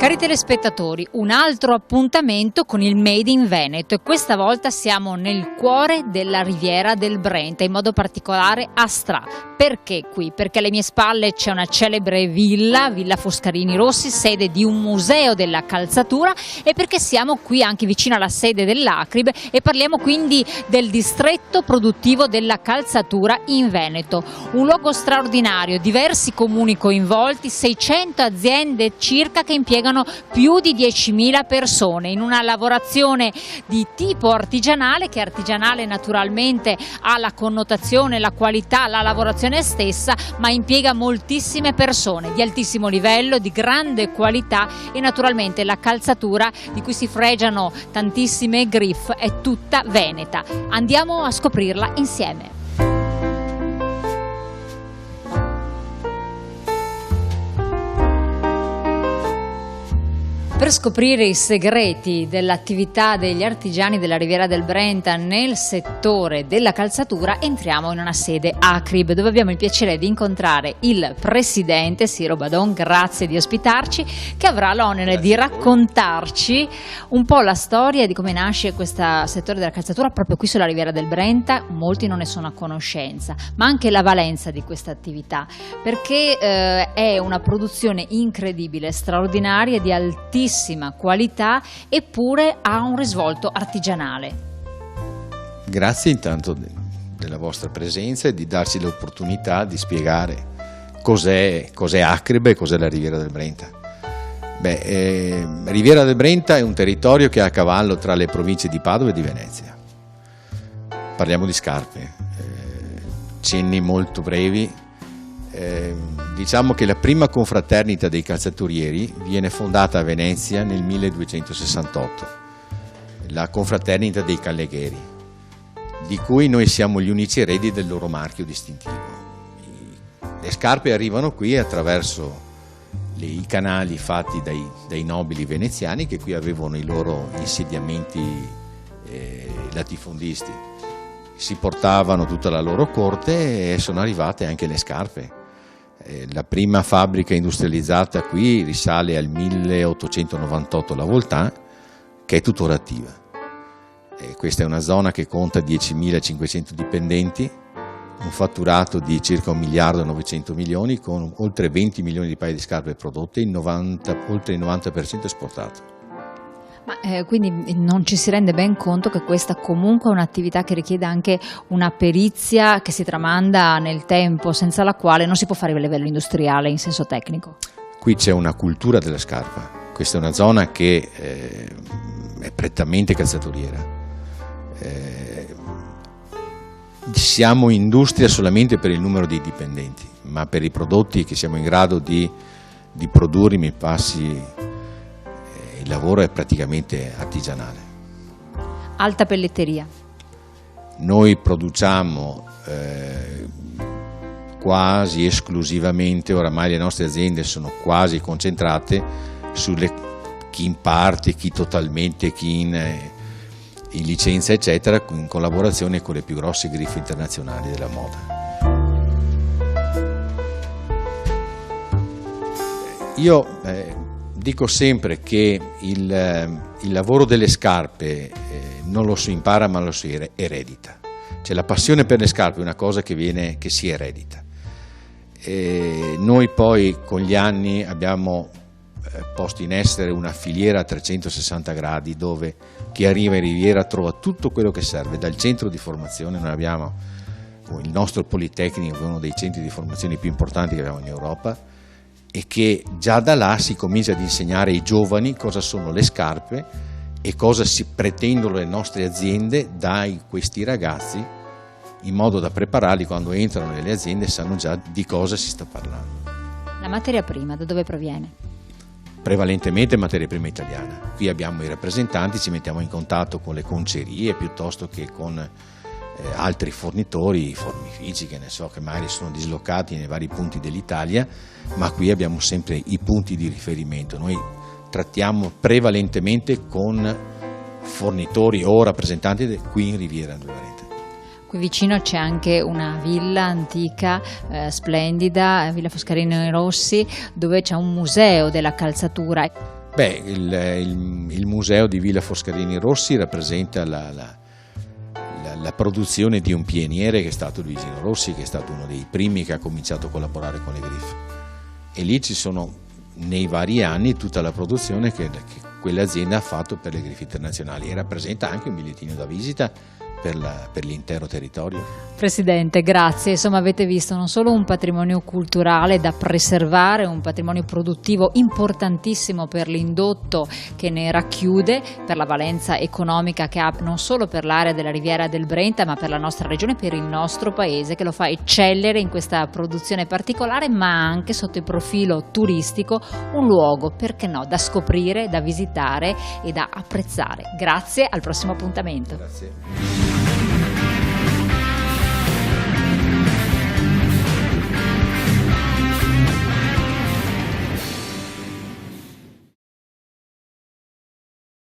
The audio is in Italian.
Cari telespettatori, un altro appuntamento con il Made in Veneto e questa volta siamo nel cuore della Riviera del Brenta, in modo particolare a Stra. Perché qui? Perché alle mie spalle c'è una celebre Villa Foscarini Rossi, sede di un museo della calzatura, e perché siamo qui anche vicino alla sede dell'Acrib e parliamo quindi del distretto produttivo della calzatura in Veneto. Un luogo straordinario, diversi comuni coinvolti, 600 aziende circa che impiegano più di 10.000 persone in una lavorazione di tipo artigianale, che artigianale naturalmente ha la connotazione, la qualità, la lavorazione stessa, ma impiega moltissime persone di altissimo livello, di grande qualità, e naturalmente la calzatura di cui si fregiano tantissime griffe è tutta veneta. Andiamo a scoprirla insieme. Per scoprire i segreti dell'attività degli artigiani della Riviera del Brenta nel settore della calzatura entriamo in una sede Acrib, dove abbiamo il piacere di incontrare il presidente Siro Badon, grazie di ospitarci, che avrà l'onere di raccontarci un po' la storia di come nasce questo settore della calzatura proprio qui sulla Riviera del Brenta. Molti non ne sono a conoscenza, ma anche la valenza di questa attività, perché è una produzione incredibile, straordinaria, di altissima qualità, eppure ha un risvolto artigianale. Grazie intanto della vostra presenza e di darci l'opportunità di spiegare cos'è Acrib e cos'è la Riviera del Brenta. Riviera del Brenta è un territorio che è a cavallo tra le province di Padova e di Venezia. Parliamo di scarpe, cenni molto brevi. Diciamo che la prima confraternita dei calzaturieri viene fondata a Venezia nel 1268, la confraternita dei Callegheri, di cui noi siamo gli unici eredi del loro marchio distintivo. Le scarpe arrivano qui attraverso i canali fatti dai nobili veneziani, che qui avevano i loro insediamenti latifondisti. Si portavano tutta la loro corte e sono arrivate anche le scarpe. La prima fabbrica industrializzata qui risale al 1898, la Voltan, che è tuttora attiva. Questa è una zona che conta 10.500 dipendenti, un fatturato di circa 1 miliardo e 900 milioni, con oltre 20 milioni di paia di scarpe prodotte, oltre il 90% esportato. Quindi non ci si rende ben conto che questa comunque è un'attività che richiede anche una perizia che si tramanda nel tempo, senza la quale non si può fare a livello industriale in senso tecnico. Qui c'è una cultura della scarpa, questa è una zona che è prettamente calzaturiera. Siamo industria solamente per il numero di dipendenti, ma per i prodotti che siamo in grado di produrre, mi passi, il lavoro è praticamente artigianale. Alta pelletteria. Noi produciamo quasi esclusivamente, oramai le nostre aziende sono quasi concentrate sulle chi in parte, chi totalmente, chi in licenza eccetera, in collaborazione con le più grosse griffe internazionali della moda. Io dico sempre che il lavoro delle scarpe non lo si impara, ma lo si eredita. Cioè la passione per le scarpe è una cosa che si eredita. Noi poi con gli anni abbiamo posto in essere una filiera a 360 gradi dove chi arriva in Riviera trova tutto quello che serve, dal centro di formazione. Noi abbiamo il nostro Politecnico, uno dei centri di formazione più importanti che abbiamo in Europa, e che già da là si comincia ad insegnare ai giovani cosa sono le scarpe e cosa si pretendono le nostre aziende da questi ragazzi, in modo da prepararli quando entrano nelle aziende, sanno già di cosa si sta parlando. La materia prima da dove proviene? Prevalentemente materia prima italiana. Qui abbiamo i rappresentanti, ci mettiamo in contatto con le concerie piuttosto che con altri fornitori, formifici che magari sono dislocati nei vari punti dell'Italia, ma qui abbiamo sempre i punti di riferimento. Noi trattiamo prevalentemente con fornitori o rappresentanti qui in Riviera del Brenta. Qui vicino c'è anche una villa antica, splendida, Villa Foscarini Rossi, dove c'è un museo della calzatura. Beh, il museo di Villa Foscardini Rossi rappresenta la produzione di un pioniere che è stato Luigino Rossi, che è stato uno dei primi che ha cominciato a collaborare con le Griffe, e lì ci sono nei vari anni tutta la produzione che quell'azienda ha fatto per le Griffe internazionali, e rappresenta anche un bigliettino da visita per l'intero territorio. Presidente, grazie. Insomma, avete visto non solo un patrimonio culturale da preservare, un patrimonio produttivo importantissimo per l'indotto che ne racchiude, per la valenza economica che ha non solo per l'area della Riviera del Brenta, ma per la nostra regione, per il nostro paese, che lo fa eccellere in questa produzione particolare, ma anche sotto il profilo turistico un luogo, perché no, da scoprire, da visitare e da apprezzare. Grazie, al prossimo appuntamento. Grazie.